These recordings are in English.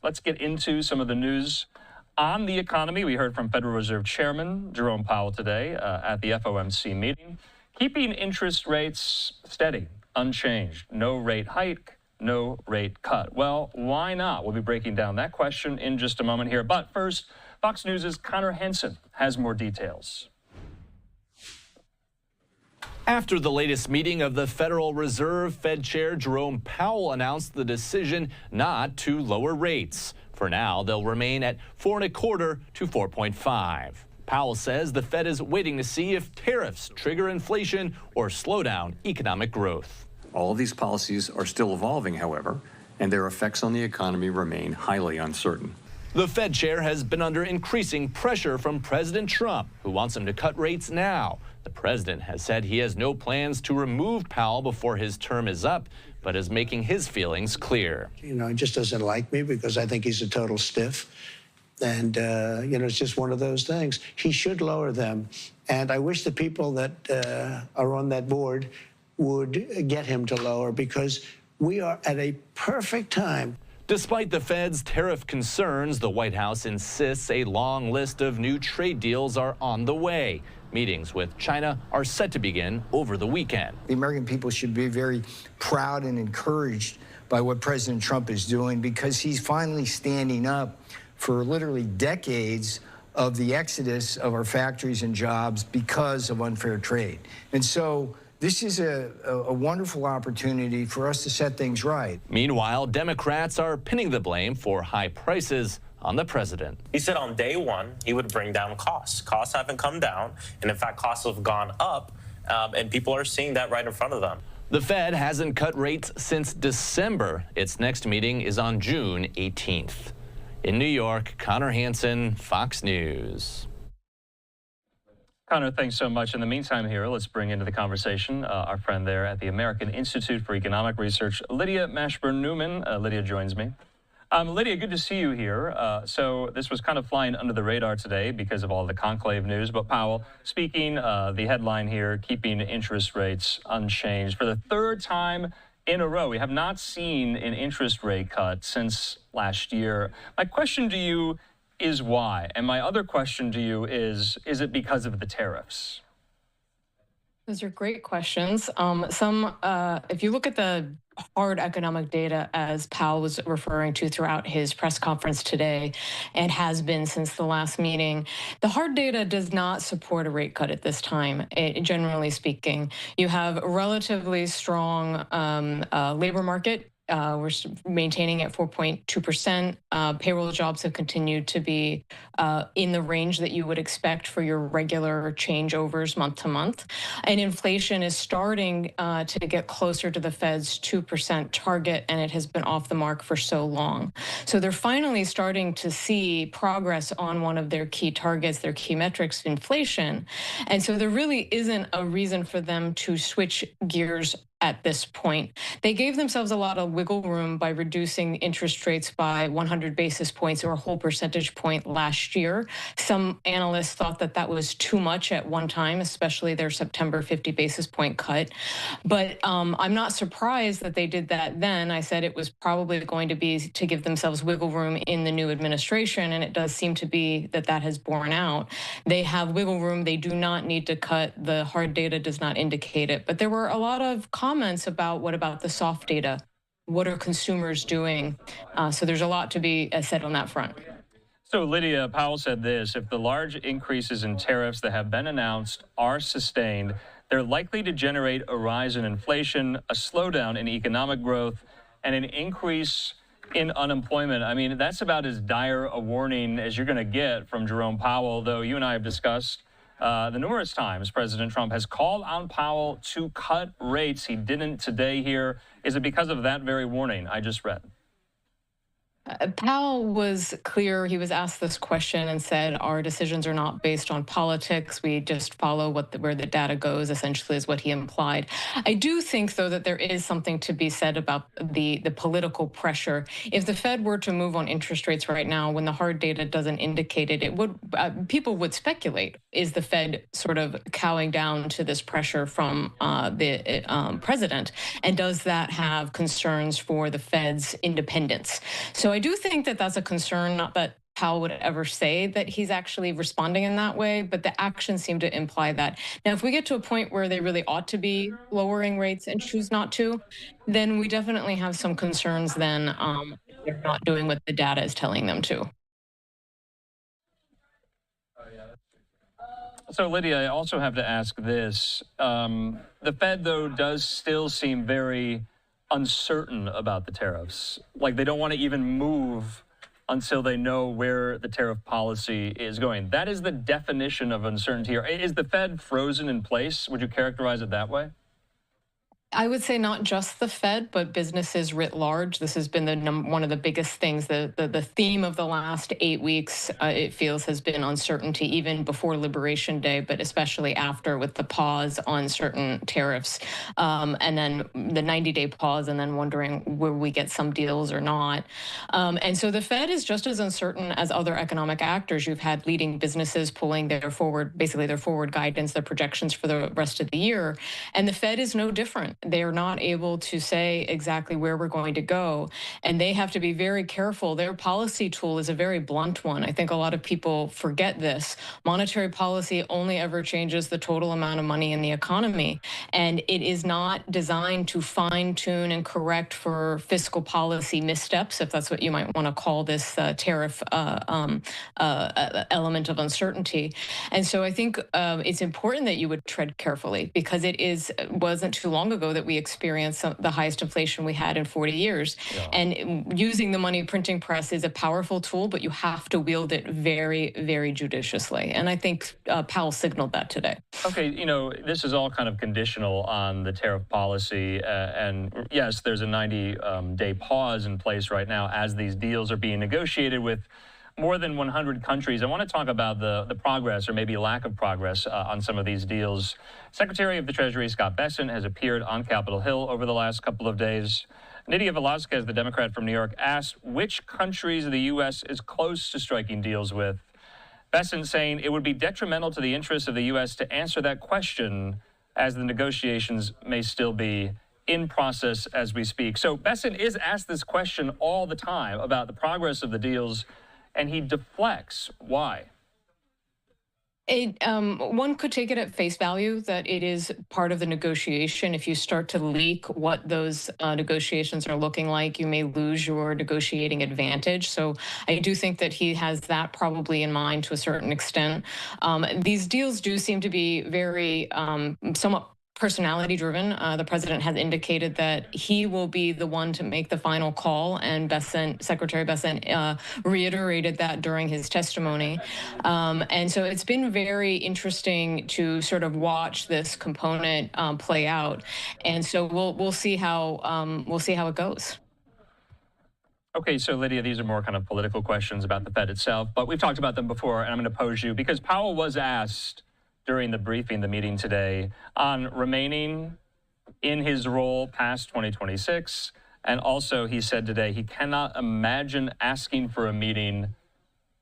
let's get into some of the news on the economy. We heard from Federal Reserve Chairman Jerome Powell today at the FOMC meeting, keeping interest rates steady, unchanged. No rate hike, no rate cut. Well, why not? We'll be breaking down that question in just a moment here. But first, Fox News' Connor Henson has more details. After the latest meeting of the Federal Reserve, Fed Chair Jerome Powell announced the decision not to lower rates. For now, they'll remain at 4.25 to 4.5. Powell says the Fed is waiting to see if tariffs trigger inflation or slow down economic growth. All of these policies are still evolving, however, and their effects on the economy remain highly uncertain. The Fed chair has been under increasing pressure from President Trump, who wants him to cut rates now. The president has said he has no plans to remove Powell before his term is up, but is making his feelings clear. He just doesn't like me because I think he's a total stiff. And, it's just one of those things. He should lower them. And I wish the people that are on that board would get him to lower, because we are at a perfect time. Despite the Fed's tariff concerns, the White House insists a long list of new trade deals are on the way. Meetings with China are set to begin over the weekend. The American people should be very proud and encouraged by what President Trump is doing, because he's finally standing up for literally decades of the exodus of our factories and jobs because of unfair trade. And so this is a wonderful opportunity for us to set things right. Meanwhile, Democrats are pinning the blame for high prices on the president. He said on day one he would bring down costs. Costs haven't come down, and in fact costs have gone up, and people are seeing that right in front of them. The Fed hasn't cut rates since December. Its next meeting is on June 18th. In New York, Connor Henson, Fox News. Connor, thanks so much. In the meantime here, let's bring into the conversation our friend there at the American Institute for Economic Research, Lydia Mashburn Newman. Lydia joins me. Lydia, good to see you here. So this was kind of flying under the radar today because of all the conclave news. But Powell speaking, the headline here, keeping interest rates unchanged. For the third time in a row, we have not seen an interest rate cut since last year. My question to you is why? And my other question to you is it because of the tariffs? Those are great questions. If you look at the hard economic data, as Powell was referring to throughout his press conference today and has been since the last meeting, the hard data does not support a rate cut at this time, generally speaking. You have a relatively strong labor market. We're maintaining at 4.2%. Payroll jobs have continued to be in the range that you would expect for your regular changeovers month to month. And inflation is starting to get closer to the Fed's 2% target, and it has been off the mark for so long. So they're finally starting to see progress on one of their key targets, their key metrics, inflation. And so there really isn't a reason for them to switch gears at this point. They gave themselves a lot of wiggle room by reducing interest rates by 100 basis points or a whole percentage point last year. Some analysts thought that that was too much at one time, especially their September 50 basis point cut. But I'm not surprised that they did that then. I said it was probably going to be to give themselves wiggle room in the new administration, and it does seem to be that that has borne out. They have wiggle room. They do not need to cut. The hard data does not indicate it. But there were a lot of comments about what about the soft data? What are consumers doing? So there's a lot to be said on that front. So Lydia, Powell said this: if the large increases in tariffs that have been announced are sustained, they're likely to generate a rise in inflation, a slowdown in economic growth, and an increase in unemployment. I mean, that's about as dire a warning as you're going to get from Jerome Powell, though you and I have discussed the numerous times President Trump has called on Powell to cut rates. He didn't today here. Is it because of that very warning I just read? Powell was clear. He was asked this question and said, our decisions are not based on politics. We just follow where the data goes, essentially, is what he implied. I do think, though, that there is something to be said about the political pressure. If the Fed were to move on interest rates right now, when the hard data doesn't indicate it, people would speculate, is the Fed sort of cowing down to this pressure from the president? And does that have concerns for the Fed's independence? So I do do think that that's a concern, not that Powell would ever say that he's actually responding in that way, but the actions seem to imply that. Now, if we get to a point where they really ought to be lowering rates and choose not to, then we definitely have some concerns then if they're not doing what the data is telling them to. So, Lydia, I also have to ask this. The Fed, though, does still seem very uncertain about the tariffs. Like they don't want to even move until they know where the tariff policy is going. That is the definition of uncertainty. Is the Fed frozen in place? Would you characterize it that way? I would say not just the Fed, but businesses writ large. This has been one of the biggest things. The theme of the last 8 weeks, it feels, has been uncertainty, even before Liberation Day, but especially after, with the pause on certain tariffs, and then the 90-day pause, and then wondering will we get some deals or not. And so the Fed is just as uncertain as other economic actors. You've had leading businesses pulling their forward guidance, their projections for the rest of the year, and the Fed is no different. They're not able to say exactly where we're going to go, and they have to be very careful. Their policy tool is a very blunt one. I think a lot of people forget this. Monetary policy only ever changes the total amount of money in the economy, and it is not designed to fine-tune and correct for fiscal policy missteps, if that's what you might want to call this tariff element of uncertainty. And so I think it's important that you would tread carefully, because wasn't too long ago that we experienced the highest inflation we had in 40 years. Yeah. And using the money printing press is a powerful tool, but you have to wield it very, very judiciously. And I think Powell signaled that today. Okay, this is all kind of conditional on the tariff policy. And yes, there's a 90-day pause in place right now as these deals are being negotiated with more than 100 countries. I want to talk about the progress, or maybe lack of progress, on some of these deals. Secretary of the Treasury Scott Bessent has appeared on Capitol Hill over the last couple of days. Nydia Velázquez, the Democrat from New York, asked which countries the U.S. is close to striking deals with. Bessent saying it would be detrimental to the interests of the U.S. to answer that question, as the negotiations may still be in process as we speak. So Bessent is asked this question all the time about the progress of the deals, and he deflects. Why? One could take it at face value that it is part of the negotiation. If you start to leak what those negotiations are looking like, you may lose your negotiating advantage. So I do think that he has that probably in mind to a certain extent. These deals do seem to be very somewhat personality driven. The president has indicated that he will be the one to make the final call, and Secretary Bessent reiterated that during his testimony. And so it's been very interesting to sort of watch this component play out. And so we'll see how it goes. Okay, so Lydia, these are more kind of political questions about the Fed itself, but we've talked about them before, and I'm going to pose you because Powell was asked during the meeting today, on remaining in his role past 2026. And also he said today he cannot imagine asking for a meeting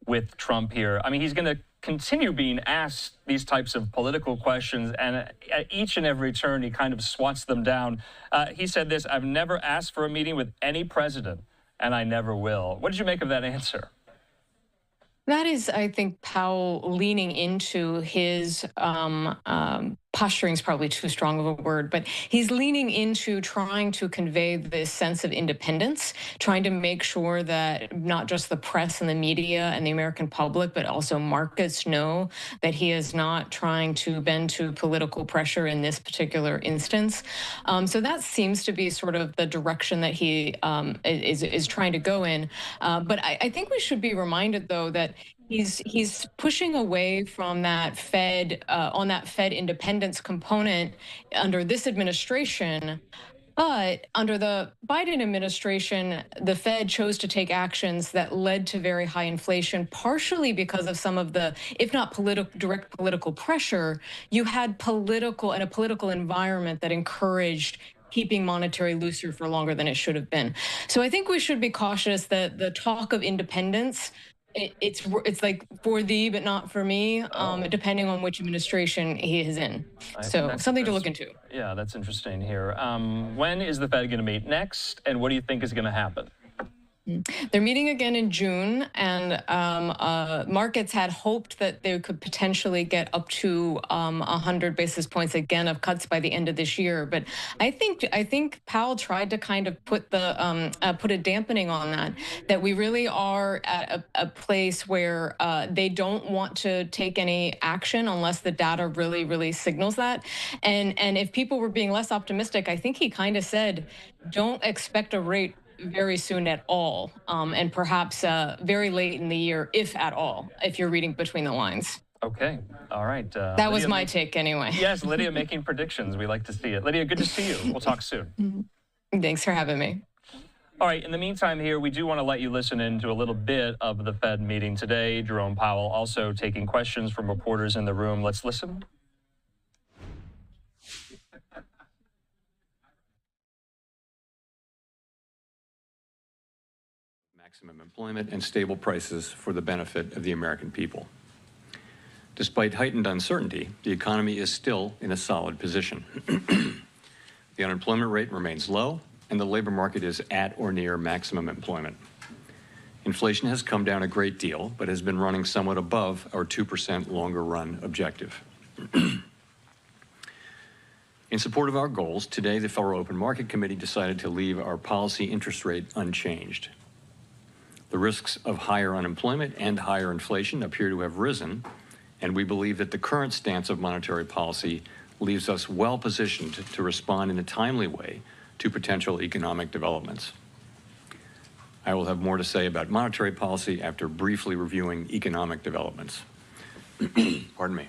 with Trump here. I mean, he's going to continue being asked these types of political questions, and at each and every turn he kind of swats them down. He said this: "I've never asked for a meeting with any president, and I never will." What did you make of that answer? That is, I think, Powell leaning into his posturing is probably too strong of a word, but he's leaning into trying to convey this sense of independence, trying to make sure that not just the press and the media and the American public, but also markets know that he is not trying to bend to political pressure in this particular instance. So that seems to be sort of the direction that he is trying to go in. But I think we should be reminded, though, that he's pushing away from that Fed independence component under this administration. But under the Biden administration, the Fed chose to take actions that led to very high inflation, partially because of some of the, if not direct political pressure, you had a political environment that encouraged keeping monetary looser for longer than it should have been. So I think we should be cautious that the talk of independence, it's like for thee, but not for me, depending on which administration he is in. So something to look into. Yeah, that's interesting here. When is the Fed going to meet next, and what do you think is going to happen? They're meeting again in June, and markets had hoped that they could potentially get up to 100 basis points again of cuts by the end of this year. But I think Powell tried to kind of put a dampening on that. That we really are at a place where they don't want to take any action unless the data really signals that. And if people were being less optimistic, I think he kind of said, don't expect a rate very soon at all, and perhaps very late in the year, if at all, if you're reading between the lines. Okay. All right. That was my take anyway. Yes, Lydia making predictions. We like to see it. Lydia, good to see you. We'll talk soon. Thanks for having me. All right. In the meantime here, we do want to let you listen into a little bit of the Fed meeting today. Jerome Powell also taking questions from reporters in the room. Let's listen. Maximum employment and stable prices for the benefit of the American people. Despite heightened uncertainty, the economy is still in a solid position. The unemployment rate remains low, and the labor market is at or near maximum employment. Inflation has come down a great deal, but has been running somewhat above our 2% longer run objective. In support of our goals, today the Federal Open Market Committee decided to leave our policy interest rate unchanged. The risks of higher unemployment and higher inflation appear to have risen, and we believe that the current stance of monetary policy leaves us well positioned to respond in a timely way to potential economic developments. I will have more to say about monetary policy after briefly reviewing economic developments. Pardon me.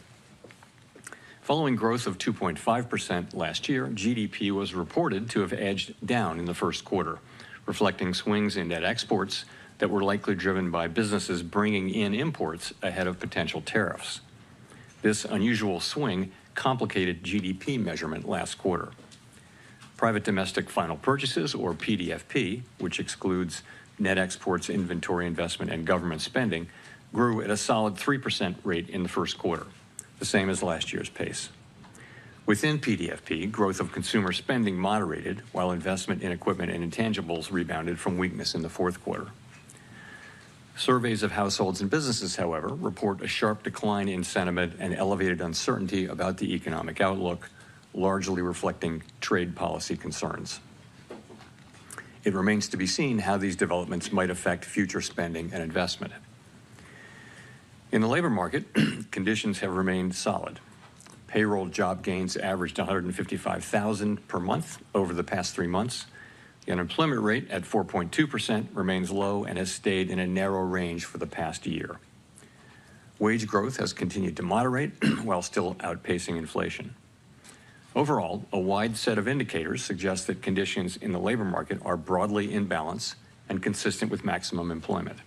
Following growth of 2.5% last year, GDP was reported to have edged down in the first quarter, reflecting swings in net exports that were likely driven by businesses bringing in imports ahead of potential tariffs. This unusual swing complicated GDP measurement last quarter. Private domestic final purchases, or PDFP, which excludes net exports, inventory investment, and government spending, grew at a solid 3% rate in the first quarter, the same as last year's pace. Within PDFP, growth of consumer spending moderated, while investment in equipment and intangibles rebounded from weakness in the fourth quarter. Surveys of households and businesses, however, report a sharp decline in sentiment and elevated uncertainty about the economic outlook, largely reflecting trade policy concerns. It remains to be seen how these developments might affect future spending and investment. In the labor market, conditions have remained solid. Payroll job gains averaged 155,000 per month over the past 3 months. The unemployment rate at 4.2% remains low and has stayed in a narrow range for the past year. Wage growth has continued to moderate while still outpacing inflation. Overall, a wide set of indicators suggest that conditions in the labor market are broadly in balance and consistent with maximum employment.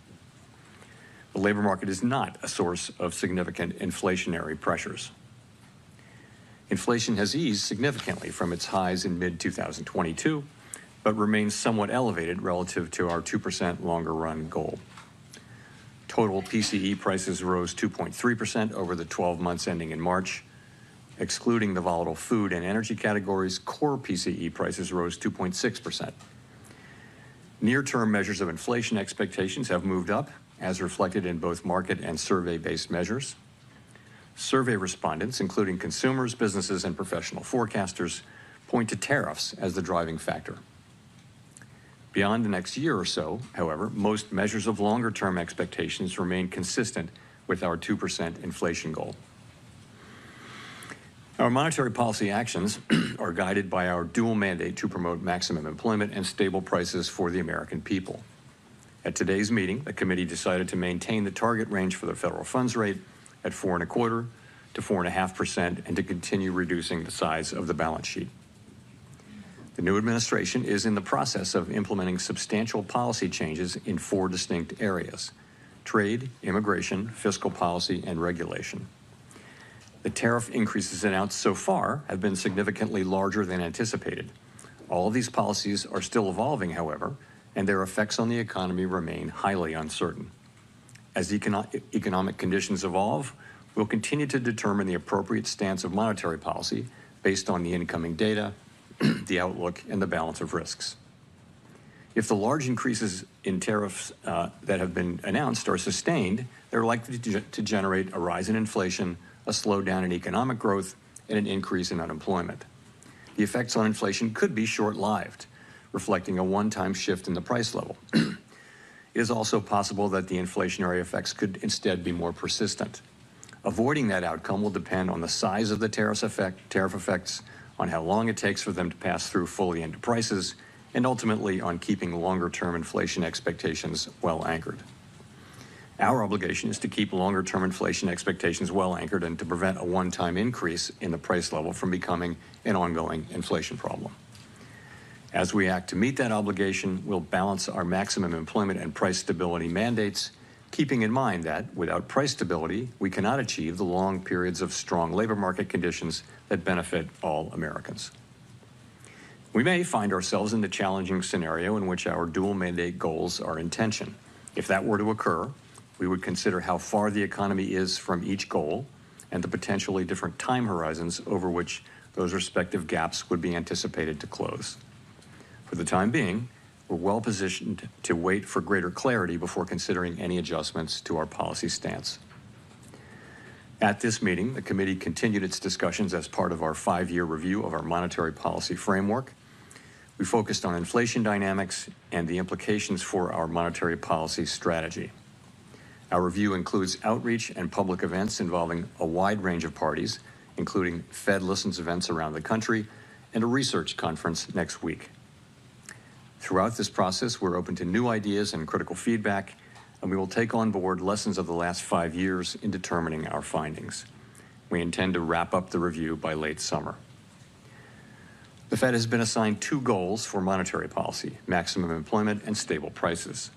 The labor market is not a source of significant inflationary pressures. Inflation has eased significantly from its highs in mid-2022, but remains somewhat elevated relative to our 2% longer run goal. Total PCE prices rose 2.3% over the 12 months ending in March. Excluding the volatile food and energy categories, core PCE prices rose 2.6%. Near-term measures of inflation expectations have moved up, as reflected in both market and survey-based measures. Survey respondents, including consumers, businesses, and professional forecasters, point to tariffs as the driving factor. Beyond the next year or so, however, most measures of longer-term expectations remain consistent with our 2% inflation goal. Our monetary policy actions are guided by our dual mandate to promote maximum employment and stable prices for the American people. At today's meeting, the committee decided to maintain the target range for the federal funds rate at 4.25% to 4.5% and to continue reducing the size of the balance sheet. The new administration is in the process of implementing substantial policy changes in 4 distinct areas: trade, immigration, fiscal policy, and regulation. The tariff increases announced so far have been significantly larger than anticipated. All of these policies are still evolving, however, and their effects on the economy remain highly uncertain. As economic conditions evolve, we'll continue to determine the appropriate stance of monetary policy based on the incoming data, the outlook, and the balance of risks. If the large increases in tariffs that have been announced are sustained, they're likely to generate a rise in inflation, a slowdown in economic growth, and an increase in unemployment. The effects on inflation could be short-lived, reflecting a one-time shift in the price level. It is also possible that the inflationary effects could instead be more persistent. Avoiding that outcome will depend on the size of the tariff effects, on how long it takes for them to pass through fully into prices, and ultimately on keeping longer-term inflation expectations well anchored. Our obligation is to keep longer-term inflation expectations well anchored and to prevent a one-time increase in the price level from becoming an ongoing inflation problem. As we act to meet that obligation, we'll balance our maximum employment and price stability mandates, keeping in mind that without price stability, we cannot achieve the long periods of strong labor market conditions that benefit all Americans. We may find ourselves in the challenging scenario in which our dual mandate goals are in tension. If that were to occur, we would consider how far the economy is from each goal and the potentially different time horizons over which those respective gaps would be anticipated to close. For the time being, we're well positioned to wait for greater clarity before considering any adjustments to our policy stance. At this meeting, the committee continued its discussions as part of our 5-year review of our monetary policy framework. We focused on inflation dynamics and the implications for our monetary policy strategy. Our review includes outreach and public events involving a wide range of parties, including Fed Listens events around the country and a research conference next week. Throughout this process, we're open to new ideas and critical feedback, and we will take on board lessons of the last 5 years in determining our findings. We intend to wrap up the review by late summer. The Fed has been assigned 2 goals for monetary policy: maximum employment and stable prices.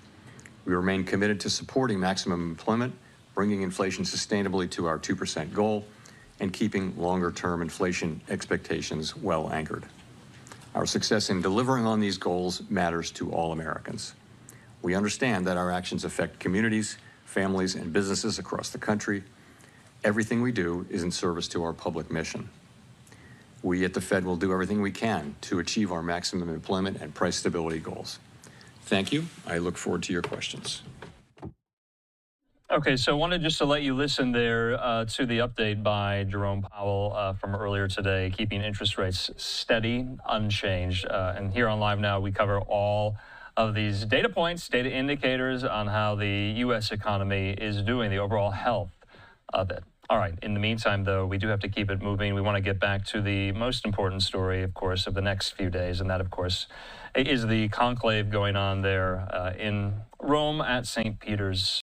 We remain committed to supporting maximum employment, bringing inflation sustainably to our 2% goal, and keeping longer-term inflation expectations well anchored. Our success in delivering on these goals matters to all Americans. We understand that our actions affect communities, families, and businesses across the country. Everything we do is in service to our public mission. We at the Fed will do everything we can to achieve our maximum employment and price stability goals. Thank you. I look forward to your questions. Okay, so I wanted just to let you listen there to the update by Jerome Powell from earlier today, keeping interest rates steady, unchanged. And here on LiveNOW, we cover all of these data points, data indicators on how the U.S. economy is doing, the overall health of it. All right, in the meantime, though, we do have to keep it moving. We want to get back to the most important story, of course, of the next few days, and that, of course, is the conclave going on there in Rome at St. Peter's